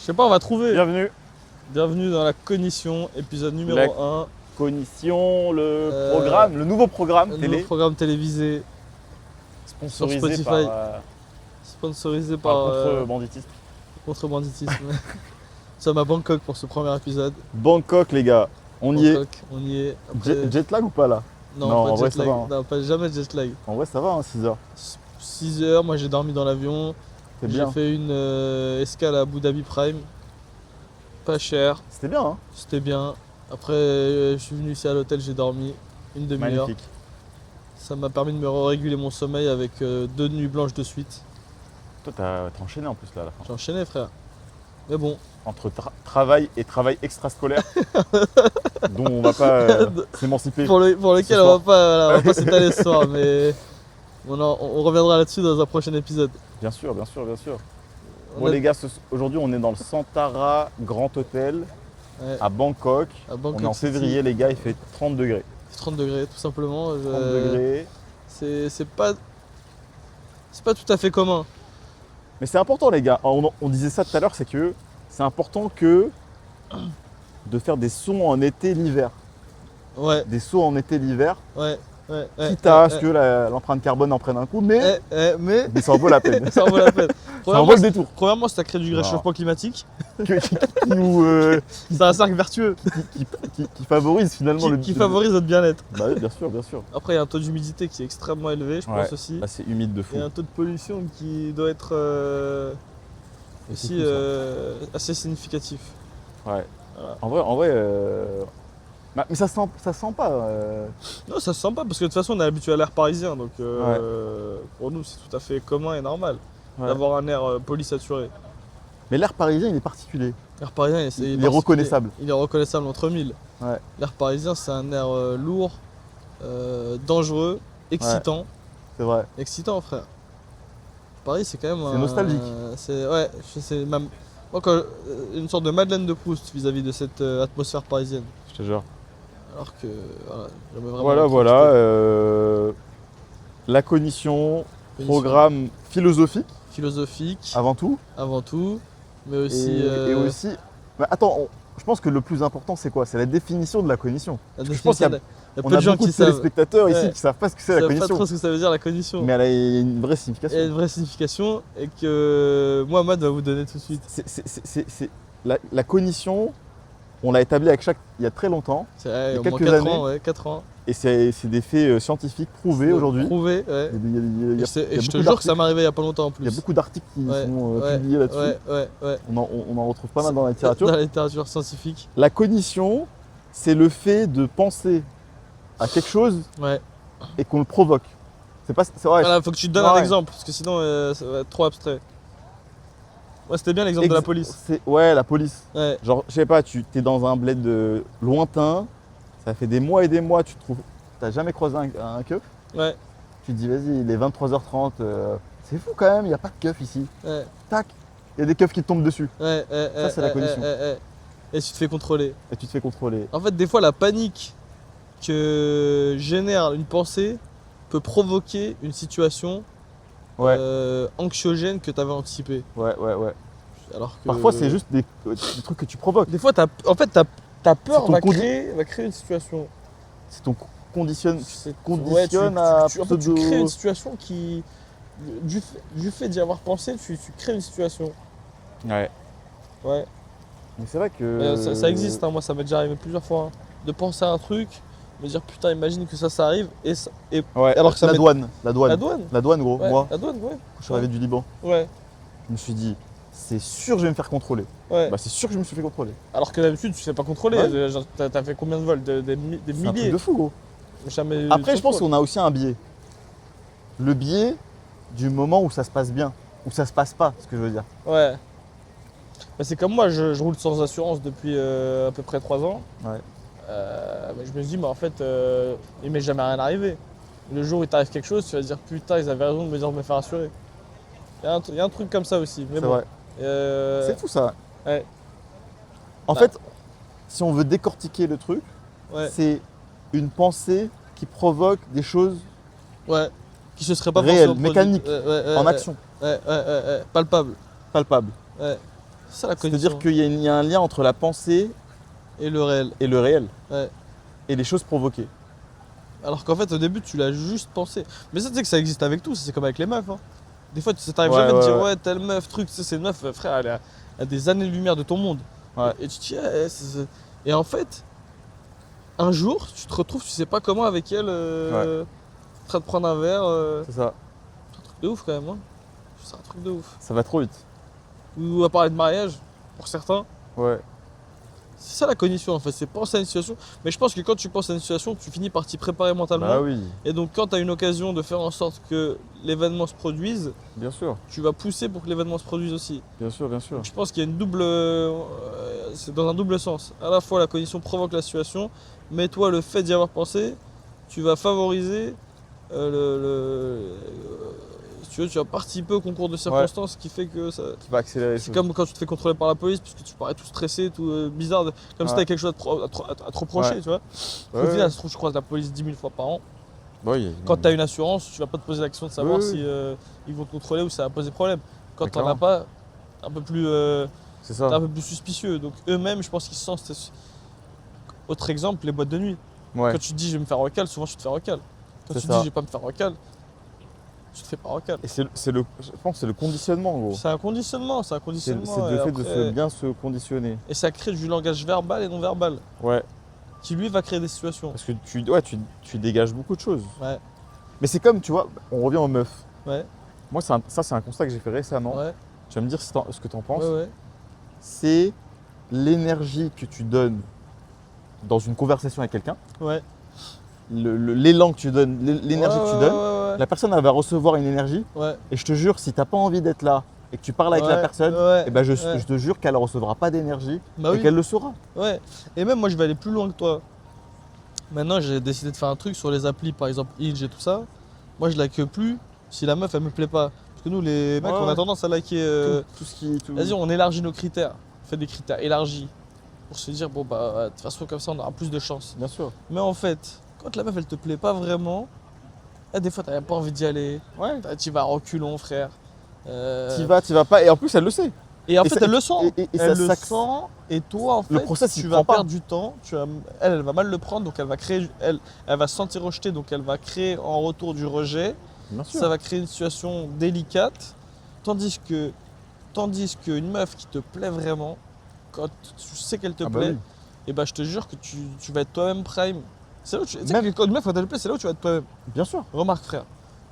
sais pas, on va trouver. Bienvenue. Bienvenue dans la Cognition, épisode numéro La 1. Cognition, le nouveau programme Un télé. nouveau programme télévisé Sponsorisé sur Spotify. par Sponsorisé par par contre-banditiste. contrebanditisme. Nous sommes à Bangkok pour ce premier épisode. Bangkok, les gars. On y est. Bangkok, on y est. Après- Jet lag ou pas là? Non, non, pas en de vrai, jet ça lag. va, hein. Non, pas jamais de jet lag. En vrai, ça va, hein, 6 heures. 6 heures, moi j'ai dormi dans l'avion. C'est J'ai bien. fait une escale à Abu Dhabi Prime. Pas cher, C'était bien, hein. c'était bien. Après, je suis venu ici à l'hôtel, j'ai dormi une demi-heure. Magnifique. Ça m'a permis de me réguler mon sommeil avec 2 nuits blanches de suite. Toi, t'as enchaîné en plus là à la fin. J'ai enchaîné, frère. Mais bon, Entre travail et travail extrascolaire, dont on va pas s'émanciper. pour lequel soir. on va pas s'étaler ce soir, mais on reviendra là-dessus dans un prochain épisode. Bien sûr, bien sûr, bien sûr. On Bon a- les gars, aujourd'hui on est dans le Santara Grand Hôtel ouais, à Bangkok. à Bangkok On est en City, février les gars, il fait 30 degrés. 30 degrés, tout simplement. 30 degrés. C'est pas tout à fait commun. Mais c'est important les gars, on disait ça tout à l'heure, c'est que c'est important que de faire des sauts en été l'hiver. Ouais, Des sauts en été l'hiver, ouais, ouais. quitte à ce que l'empreinte carbone en prenne un coup, mais mais ça en vaut la peine. ça en vaut la peine. Ça en vaut le détour. Premièrement, ça crée du Non. réchauffement climatique. Qui nous, C'est un cercle vertueux qui favorise finalement qui favorise notre bien-être. Bah oui, bien sûr, bien sûr. Après, il y a un taux d'humidité qui est extrêmement élevé, je Ouais. pense aussi. Là c'est humide de fou. Et un taux de pollution qui doit être C'est aussi fou, ça. assez significatif. Ouais. Voilà. En vrai, mais ça sent pas. Non, ça se sent pas parce que de toute façon, on est habitué à l'air parisien, donc pour nous, c'est tout à fait commun et normal Ouais. d'avoir un air polysaturé. Mais l'air parisien, il est particulier. L'air parisien, Il est particulier. reconnaissable. Il est reconnaissable entre mille. Ouais. L'air parisien, c'est un air lourd, dangereux, excitant. C'est vrai. Excitant, frère. Paris, c'est quand même. C'est nostalgique. C'est même. Moi, une sorte de Madeleine de Proust vis-à-vis de cette atmosphère parisienne. Je te jure. Alors que. Voilà, j'aimerais vraiment Voilà, être voilà. occupé. La cognition, Cognition. programme philosophique Philosophique, avant tout. avant tout, mais aussi. Et aussi. Mais attends, je pense que le plus important, c'est quoi? C'est la définition de la cognition. la je pense qu'il y a- définition il y a On peu a de gens beaucoup qui de savent. téléspectateurs ici Ouais. qui savent pas ce que c'est Ils la savent pas cognition. trop ce que ça veut dire la cognition. Mais elle a une vraie Il y a signification. une vraie signification et que Mohamed va vous donner tout de suite. C'est la cognition, on l'a établie il y a très longtemps. C'est Il y a au moins quelques 4 années. ans, ouais, 4 ans. Et c'est des faits scientifiques prouvés aujourd'hui. Prouvé, ouais. Il y a Et je te beaucoup jure que ça d'articles- m'est arrivé il y a pas longtemps en plus. Il y a beaucoup d'articles qui Ouais, sont ouais, publiés là-dessus. ouais. On en retrouve pas mal dans la littérature. Dans la littérature scientifique. La cognition, c'est le fait de penser à quelque chose Ouais. et qu'on le provoque. C'est pas, c'est vrai. Voilà, faut que tu te donnes Ouais. un exemple, parce que sinon ça va être trop abstrait. Ouais, c'était bien l'exemple de la police. Ouais, la police. Ouais, Genre, je sais pas, tu es dans un bled lointain, ça fait des mois et des mois, tu t'as jamais croisé un keuf, ouais, tu te dis vas-y, il est 23h30, c'est fou quand même, il n'y a pas de keuf ici. ouais, Tac, il y a des keufs qui te tombent dessus ouais. Ça, c'est la cognition. Et tu te fais contrôler. et tu te fais contrôler. En fait, des fois, la panique que génère une pensée peut provoquer une situation Ouais, anxiogène que tu avais anticipée. ouais. Alors que... Parfois, c'est juste des trucs que tu provoques. Des fois, ta peur ton va créer une situation. C'est ton conditionne Ouais, à en fait, tu crées une situation qui. Du fait d'y avoir pensé, tu crées une situation. Ouais. Ouais. Mais c'est vrai que. Ça existe, hein. Moi ça m'est déjà arrivé plusieurs fois. Hein. De penser à un truc, me dire putain, imagine que ça arrive et Ouais, alors que ça la m'est- douane. la douane. La douane, gros. Ouais, Moi, la douane, ouais. quand je suis arrivé du Liban, Ouais, je me suis dit, c'est sûr que je vais me faire contrôler. ouais. Bah, c'est sûr que je me suis fait contrôler. Alors que d'habitude, tu sais pas contrôler. Ouais. Genre, t'as fait combien de vols? Des C'est un truc milliers. de fou, gros. Jamais eu Après, de je pense contrôle. qu'on a aussi un biais. Le biais du moment où ça se passe bien, où ça se passe pas, ce que je veux dire. Ouais. Bah, c'est comme moi, je roule sans assurance depuis à peu près 3 ans. Ouais. Mais je me dis, mais en fait, il m'est jamais rien arrivé. Le jour où il t'arrive quelque chose, tu vas te dire putain, ils avaient raison de me dire de me faire assurer. Il y a un truc comme ça aussi. Mais C'est bon. vrai. C'est fou ça. Ouais. En Bah. fait, si on veut décortiquer le truc, Ouais. c'est une pensée qui provoque des choses Ouais. Qui se serait pas réelles, forcément produit. mécaniques, Ouais, en action, Ouais. Palpable. palpables. Ouais. C'est ça la cognition. C'est-à-dire qu'il y a un lien entre la pensée Et le réel. et le réel. Ouais. Et les choses provoquées. Alors qu'en fait, au début, tu l'as juste pensé. Mais ça, tu sais que ça existe avec tout, c'est comme avec les meufs. Hein. Des fois, tu t'arrives Ouais, jamais à te dire, ouais. ouais, telle meuf, truc, tu sais, c'est une meuf, frère, elle est à des années-lumière de ton monde. Ouais. Et tu te dis, et en fait, un jour, tu te retrouves, tu sais pas comment avec elle, en train de prendre un verre. C'est ça. C'est un truc de ouf quand même. Hein. C'est un truc de ouf. Ça va trop vite. Ou à parler de mariage, pour certains. Ouais. C'est ça la cognition en fait, c'est penser à une situation. Mais je pense que quand tu penses à une situation, tu finis par t'y préparer mentalement. Bah oui, Et donc quand tu as une occasion de faire en sorte que l'événement se produise, bien sûr. tu vas pousser pour que l'événement se produise aussi. Bien sûr, bien sûr. Donc je pense qu'il y a une double... c'est dans un double sens. À la fois la cognition provoque la situation, mais toi le fait d'y avoir pensé, tu vas favoriser si tu veux, tu vas participer au concours de circonstances qui fait que ça... Qui va accélérer les C'est choses. comme quand tu te fais contrôler par la police, puisque tu parais tout stressé, tout bizarre, comme si Ouais. t'avais quelque chose à te reprocher, Ouais. tu vois. Ouais, Au final, ouais. ça se trouve, je croise la police 10 000 fois par an. Bah oui, Quand tu as une assurance, tu vas pas te poser la question de savoir Oui, si oui. ils vont te contrôler ou ça va poser problème. Quand Mais tu n'en as clairement. pas, un peu plus, C'est t'es ça. un peu plus suspicieux. Donc eux-mêmes, je pense qu'ils se sentent. Autre exemple, les boîtes de nuit. Ouais. Quand tu te dis je vais me faire recal, souvent tu te fais recal. Quand C'est tu te ça. dis je vais pas me faire recal, tu te fais pas recal. Et je pense que c'est le conditionnement, en gros. C'est un conditionnement, C'est et le fait de après- bien se conditionner. Et ça crée du langage verbal et non verbal, Ouais. qui lui va créer des situations. Parce que tu dégages beaucoup de choses. Ouais, Mais c'est comme, tu vois, on revient aux meufs. ouais, Moi, c'est un constat que j'ai fait récemment. ouais, Tu vas me dire ce que tu en penses. ouais, ouais. C'est l'énergie que tu donnes dans une conversation avec quelqu'un, Ouais. l'élan que tu donnes, l'énergie que tu donnes. Ouais, La personne, elle va recevoir une énergie. ouais. Et je te jure, si tu n'as pas envie d'être là et que tu parles avec la Ouais, personne, ouais, eh ben je ouais. te jure qu'elle ne recevra pas d'énergie Bah et oui. qu'elle le saura. Ouais, et même moi je vais aller plus loin que toi. Maintenant j'ai décidé de faire un truc sur les applis, par exemple Hinge et tout ça. Moi je like plus si la meuf elle me plaît pas. Parce que nous les mecs Ouais, on a ouais. tendance à liker. Tout ce qui. Tout... Vas-y on élargit nos critères. On fait des critères élargis. Pour se dire bon bah de toute façon comme ça on aura plus de chance. Bien sûr. Mais en fait, quand la meuf elle te plaît pas vraiment, des fois t'as même pas envie d'y aller. Ouais. Tu vas à reculons frère. T'y vas pas. Et en plus, elle le sait. Et en Et fait, ça- elle le sent. et Elle ça le s'axe- sent. Et toi, en fait, Le process, il tu prend vas pas. perdre du temps. Elle va mal le prendre, donc elle va créer. Elle va se sentir rejetée, donc elle va créer en retour du rejet. Bien sûr. Ça va créer une situation délicate. Tandis qu'une meuf qui te plaît vraiment, quand tu sais qu'elle te Ah bah plaît, oui. et bah je te jure que tu vas être toi-même prime. C'est là où tu sais Même- que quand une meuf quand elle te plaît, c'est là où tu vas être toi-même. Bien sûr. Remarque frère,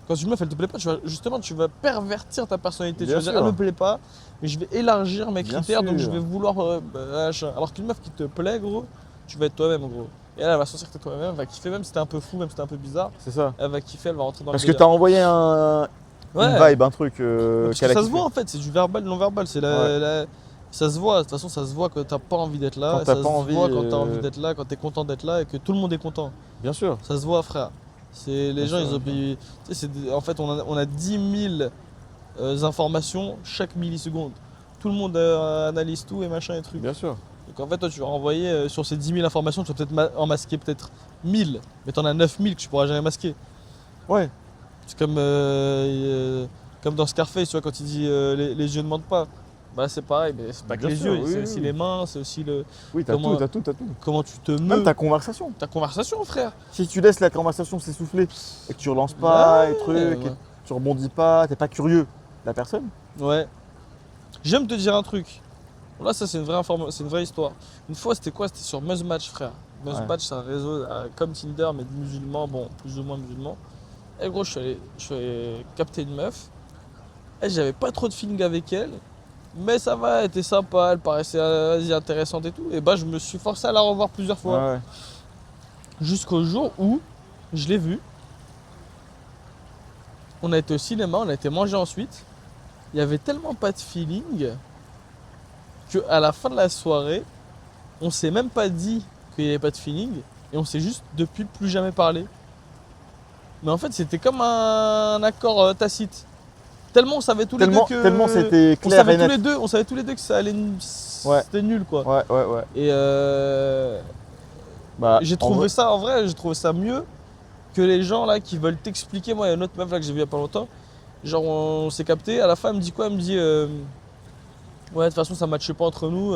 quand une meuf elle te plaît pas, tu vas pervertir ta personnalité. Bien tu vas dire sûr. elle me plaît pas, mais je vais élargir mes Bien critères, donc je sûr. vais vouloir machin. Alors qu'une meuf qui te plaît gros, tu vas être toi-même gros. Et elle va sentir que t'es toi-même, elle va kiffer, même si t'es un peu fou, même si t'es un peu bizarre, C'est ça. elle va kiffer, elle va rentrer dans Parce le que t'as délire. envoyé une vibe, un truc Parce que qu'elle a ça se kiffé. voit en fait, c'est du verbal, non verbal, c'est ça se voit, de toute façon ça se voit que t'as pas envie d'être là, Quand et t'as ça pas se envie, voit quand t'as envie d'être là, quand t'es content d'être là et que tout le monde est content. Bien sûr. Ça se voit, frère. C'est les Bien gens, sûr, ils ont bien payé. Tu sais, en fait, on a 10 000 informations chaque milliseconde. Tout le monde analyse tout et machin et trucs. Bien sûr. Donc en fait, toi, tu vas renvoyer sur ces 10 000 informations, tu vas peut-être en masquer peut-être 1000, mais t'en as 9 000 que tu pourras jamais masquer. Ouais. C'est comme dans Scarface, tu vois, quand il dit les yeux ne mentent pas. Bah c'est pareil, mais c'est pas que Bien les sûr, yeux, oui, c'est oui, aussi oui. les mains, c'est aussi Oui, t'as Comment- tout. comment tu te Même meus. ta conversation. Ta conversation, frère. Si tu laisses la conversation s'essouffler et que tu relances pas Ouais, et trucs, ouais. et tu rebondis pas, t'es pas curieux de la personne. Ouais. J'aime te dire un truc. Là, ça, c'est c'est une vraie histoire. Une fois, c'était quoi? C'était sur Muzzmatch, frère. Muzzmatch, c'est un réseau comme Tinder, mais de musulmans, bon, plus ou moins musulmans. Et gros, je suis allé capter une meuf. Et j'avais pas trop de feeling avec elle. Mais ça va, elle était sympa, elle paraissait vas-y, intéressante et tout. Et bah, je me suis forcé à la revoir plusieurs fois. Ouais. Jusqu'au jour où je l'ai vue. On a été au cinéma, on a été manger ensuite. Il y avait tellement pas de feeling qu'à la fin de la soirée, on s'est même pas dit qu'il n'y avait pas de feeling et on s'est juste depuis plus jamais parlé. Mais en fait, c'était comme un accord tacite. Tellement on savait tous les deux que Tellement c'était on clair savait et net. on savait tous les deux que ça allait Ouais. c'était nul quoi. Ouais. Et Bah, j'ai en trouvé vrai- ça, en vrai, j'ai trouvé ça mieux que les gens là qui veulent t'expliquer. Moi, il y a une autre meuf là que j'ai vue il y a pas longtemps. Genre, on s'est capté. À la fin, elle me dit quoi? Elle me dit Ouais, de toute façon, ça matche pas entre nous.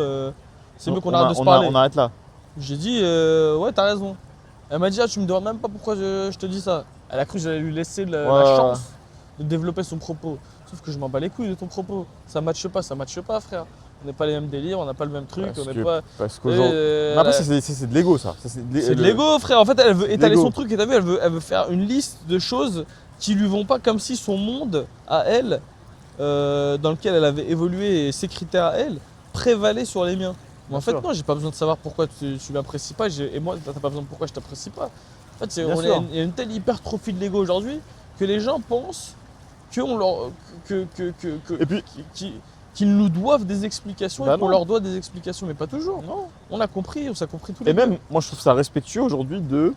C'est mieux qu'on On arrête a- de se on a- parler. On arrête là. J'ai dit, ouais, t'as raison. Elle m'a dit, ah, tu me demandes même pas pourquoi je te dis ça. Elle a cru que j'allais lui laisser la Ouais. chance de développer son propos. Sauf que je m'en bats les couilles de ton propos. Ça matche pas, frère. On n'est pas les mêmes délires, on n'a pas le même truc, Parce on n'est que- pas. Parce qu'aujourd'hui. Mais après, c'est de l'ego, ça. Ça, c'est de l'ego, frère. En fait, elle veut de étaler l'ego. son truc et t'as vu, elle veut faire une liste de choses qui lui vont pas comme si son monde à elle, dans lequel elle avait évolué et ses critères à elle, prévalaient sur les miens. Mais en Bien fait, sûr. non, j'ai pas besoin de savoir pourquoi tu m'apprécies pas et moi, t'as pas besoin de pourquoi je t'apprécie pas. En fait, Bien il sûr. y a une telle hypertrophie de l'ego aujourd'hui que les gens pensent qu'on leur, Et puis, qu'ils nous doivent des explications Bah et qu'on non. leur doit des explications, mais pas toujours. non. On a compris, on s'est compris tous les Et deux. même, moi, je trouve ça respectueux aujourd'hui de.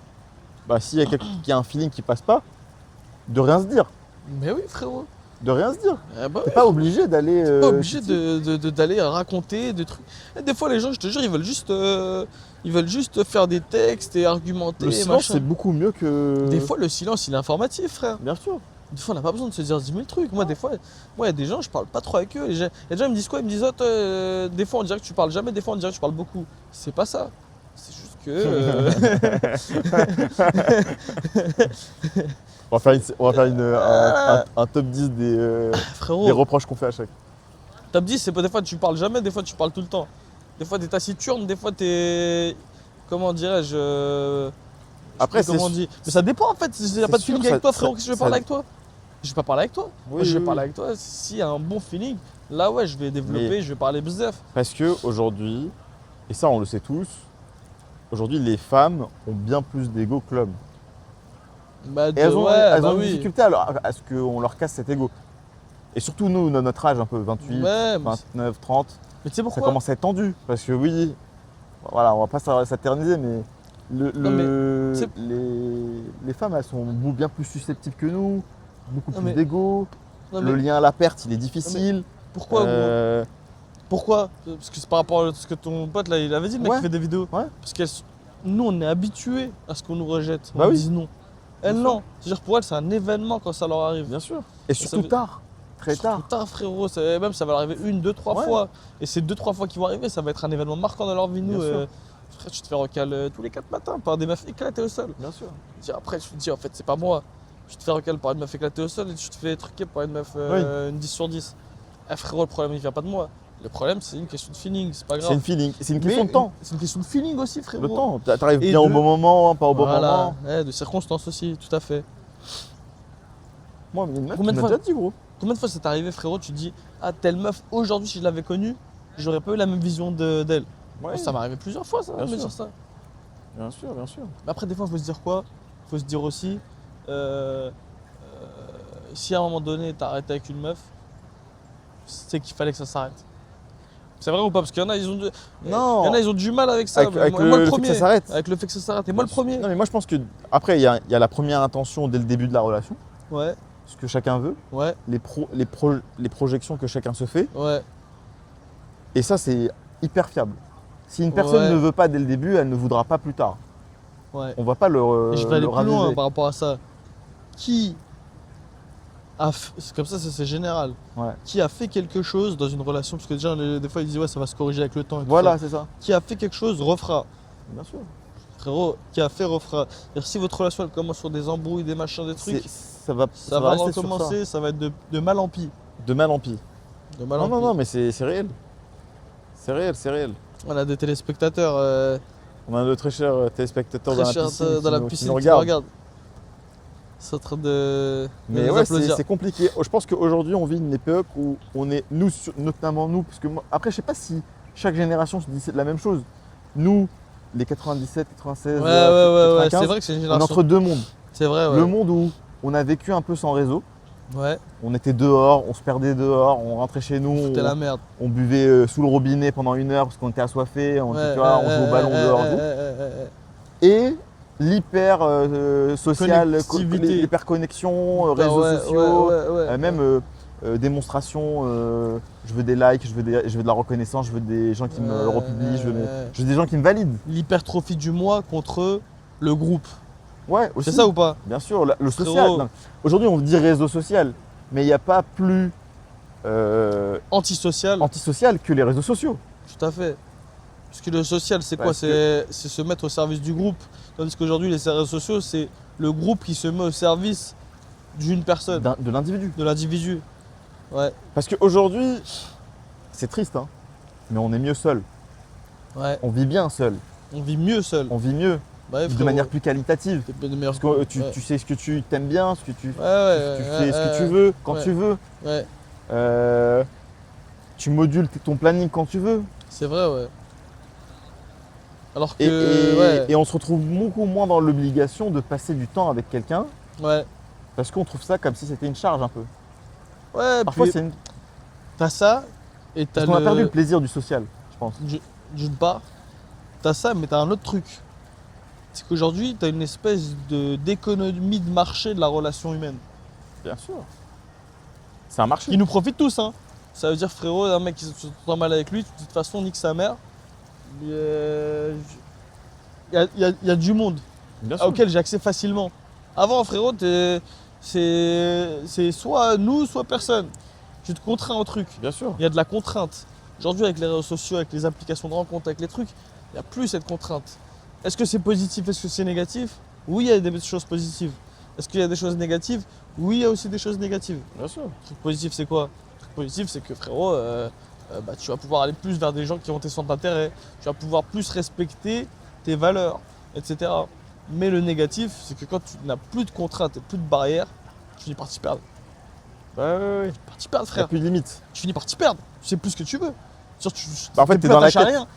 Bah, s'il y a quelqu'un qui a un feeling qui passe pas, de rien se dire. Mais oui, frérot. De rien se dire. Eh bah T'es oui. pas obligé d'aller. Pas obligé d'aller raconter des trucs. Et des fois, les gens, je te jure, ils veulent juste faire des textes et argumenter. Le et silence, machin. c'est beaucoup mieux que. Des fois, le silence, il est informatif, frère. Bien sûr. Des fois, on n'a pas besoin de se dire 10 000 trucs. Moi, des fois, il y a des gens, je parle pas trop avec eux. Il y a des gens, ils me disent quoi? Ils me disent, oh, toi, des fois, on dirait que tu parles jamais, des fois, on dirait que tu parles beaucoup. C'est pas ça. C'est juste que. On va faire un top 10 des Frérot, reproches qu'on fait à chaque. top 10, c'est pas des fois, tu parles jamais, des fois, tu parles tout le temps. Des fois, t'es taciturne, des fois, t'es. Comment dirais-je Après, comment on c'est dit. Mais ça dépend en fait. S'il n'y a c'est pas de sûr, feeling avec ça- toi, frérot, ça- qu'est-ce que je vais ça- parler avec toi? Je vais pas parler avec toi. Moi, Oui, je vais oui, parler oui. avec toi. S'il y a un bon feeling, là, ouais, je vais développer, Mais- je vais parler bzef. Parce que aujourd'hui, et ça on le sait tous, aujourd'hui les femmes ont bien plus d'ego que l'homme. Bah, Et elles ont, ouais, elles bah ont une oui. difficulté à ce qu'on leur casse cet ego. Et surtout nous, notre âge un peu, 28, Ouais, mais 29, 30, mais tu sais ça pourquoi? commence à être tendu. Parce que oui, voilà, on va pas s'éterniser, mais, mais c'est- les femmes, elles sont bien plus susceptibles que nous, beaucoup Non, plus mais- d'ego. Non, Le mais lien à la perte, il est difficile. pourquoi, gros Euh, Pourquoi? Parce que c'est par rapport à ce que ton pote là, il avait dit, le mec Ouais. qui fait des vidéos. Ouais. Parce que nous, on est habitués à ce qu'on nous rejette. On Bah nous oui. dise non. Elle, Bien non. C'est-à-dire pour elle, c'est un événement quand ça leur arrive. Bien sûr. Et ça surtout veut- tard, très tard. Putain, frérot, même ça va leur arriver 1, 2, 3 Ouais. fois. Et ces 2, 3 fois qui vont arriver, ça va être un événement marquant dans leur vie. Nous, Bien sûr. frère, tu te fais recal tous les 4 matins par des meufs éclatées au sol. Bien sûr. Après, tu te dis, en fait, c'est pas moi. Tu te fais recal par une meuf éclatée au sol et tu te fais truquer par une meuf, une 10 sur 10. Eh, frérot, le problème, il vient pas de moi. Le problème, c'est une question de feeling, c'est pas grave. C'est une feeling, c'est une Mais question de temps. C'est une question de feeling aussi, frérot. Le temps, t'arrives Et bien au de- bon moment, pas au bon Voilà, moment. ouais, de circonstances aussi, tout à fait. Moi, il y a une meuf qui Combien de m'a fois- déjà dit, gros. Combien de fois c'est arrivé, frérot, tu te dis, ah, telle meuf, aujourd'hui, si je l'avais connue, j'aurais pas eu la même vision d'elle. Ouais, Ça m'est arrivé plusieurs fois, ça, Bien de me sûr. dire ça. bien sûr, bien sûr. Mais après, des fois, il faut se dire quoi? Il faut se dire aussi, si à un moment donné, t'as arrêté avec une meuf, c'est qu'il fallait que ça s'arrête. C'est vrai ou pas? Parce qu'il y en a, ils ont du... Non. Il y en a, ils ont du mal avec ça. Avec, mais avec moi, le, moi, le fait premier. que ça s'arrête. Avec le fait que ça s'arrête. Et moi, le premier. Non, mais moi, je pense que après, il y a la première intention dès le début de la relation, Ouais, ce que chacun veut, ouais, les projections que chacun se fait, ouais. et ça, c'est hyper fiable. Si une personne Ouais. ne veut pas dès le début, elle ne voudra pas plus tard. Ouais. On va pas Et je vais aller le plus loin raviver. par rapport à ça. Qui c'est comme ça, c'est général. Ouais. Qui a fait quelque chose dans une relation? Parce que déjà, des fois, ils disent, ouais, ça va se corriger avec le temps. Et tout Voilà, ça. c'est ça. Qui a fait quelque chose, refera. Bien sûr. Frérot, qui a fait, refera. C'est-à-dire, si votre relation, elle commence sur des embrouilles, des machins, des trucs, Ça va ça va rester sur recommencer, ça va être de mal en pis. ça. De mal en pis. De mal en Non, non, pis. non, mais c'est réel. C'est réel, c'est réel. On a des téléspectateurs On a de très chers téléspectateurs très dans la chers piscine, dans la qui piscine nous qui nous regardent. regardent. C'est en train de Mais nous ouais, applaudir. c'est compliqué. Je pense qu'aujourd'hui, on vit une époque où on est, nous, notamment nous, parce que après, je sais pas si chaque génération se dit la même chose. Nous, les 97, 96, Ouais, ouais, 95, c'est vrai que c'est une on est génération. entre deux mondes. C'est vrai, ouais. Le monde où on a vécu un peu sans réseau, Ouais, on était dehors, on se perdait dehors, on rentrait chez nous, c'était la merde. on buvait sous le robinet pendant 1 heure parce qu'on était assoiffé, on, Ouais, tu vois, on jouait au ballon dehors. Et l'hyper social, Connectivité. l'hyperconnexion, Ah réseaux ouais, sociaux, ouais, ouais, ouais. même démonstration, je veux des likes, je veux de la reconnaissance, je veux des gens qui me le republient, je veux des gens qui me valident. L'hypertrophie du moi contre le groupe. Ouais, aussi. C'est ça ou pas? Bien sûr, le social. Frérot. non. Aujourd'hui, on dit réseau social, mais il n'y a pas plus Antisocial, antisocial que les réseaux sociaux. tout à fait. Parce que le social, c'est quoi? Parce C'est se mettre au service du groupe. Tandis qu'aujourd'hui, les réseaux sociaux, c'est le groupe qui se met au service d'une personne, De l'individu. de l'individu. Ouais, Parce qu'aujourd'hui, c'est triste, hein, mais on est mieux seul. ouais. On vit bien seul. On vit mieux seul. On vit mieux, Bah ouais, de frérot. manière plus qualitative. T'es de meilleurs Parce que tu, ouais. tu sais ce que tu t'aimes bien, ce que tu, Ouais, ouais, tu ouais, fais ce que ouais, tu veux, quand ouais. tu veux. Ouais, Tu modules ton planning quand tu veux. c'est vrai, ouais. Alors Et, que, ouais, et on se retrouve beaucoup moins dans l'obligation de passer du temps avec quelqu'un ouais, parce qu'on trouve ça comme si c'était une charge un peu. ouais, Parfois, puis c'est une... t'as ça, et t'as parce qu'on a perdu le plaisir du social, je pense. d'une part, t'as ça, mais t'as un autre truc. C'est qu'aujourd'hui, t'as une espèce d'économie de marché de la relation humaine. Bien sûr. C'est un marché. Qui nous profite tous, hein. Ça veut dire, frérot, un mec qui se sent mal avec lui, tu te dis de toute façon, nique sa mère. Il y a du monde Bien sûr. auquel j'ai accès facilement. Avant, frérot, c'est soit nous, soit personne. Tu te contrains au truc. Bien sûr. Il y a de la contrainte. Aujourd'hui, avec les réseaux sociaux, avec les applications de rencontres, avec les trucs, il n'y a plus cette contrainte. Est-ce que c'est positif? Est-ce que c'est négatif? Oui, il y a des choses positives. Est-ce qu'il y a des choses négatives? Oui, il y a aussi des choses négatives. Bien sûr. Le truc positif, c'est quoi? Le truc positif, c'est que frérot, bah, tu vas pouvoir aller plus vers des gens qui ont tes centres d'intérêt. Tu vas pouvoir plus respecter tes valeurs, etc. Mais le négatif, c'est que quand tu n'as plus de contraintes et plus de barrières, tu finis par t'y perdre. Ouais. Par t'y perdre, Il n'y a frère. plus de limite. Tu finis par t'y perdre. Tu sais plus ce que tu veux. Genre, Bah, en fait, t'es t'es plus dans la attaché à quête. rien.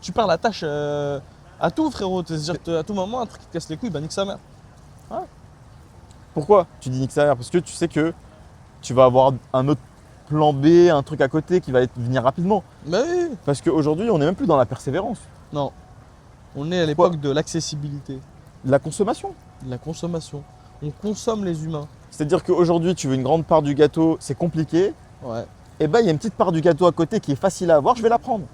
Tu perds la tâche à tout, frérot. C'est-à-dire qu'à tout moment, un truc qui te casse les couilles, bah nique sa mère. Pourquoi tu dis nique sa mère? Parce que tu sais que tu vas avoir un autre plan B, un truc à côté qui va venir rapidement. Bah oui. Parce qu'aujourd'hui, on n'est même plus dans la persévérance. Non. On est à l'époque de l'accessibilité, De la consommation. de la consommation. On consomme les humains. C'est-à-dire qu'aujourd'hui, tu veux une grande part du gâteau, c'est compliqué. Ouais. Et ben, il y a une petite part du gâteau à côté qui est facile à avoir, je vais la prendre.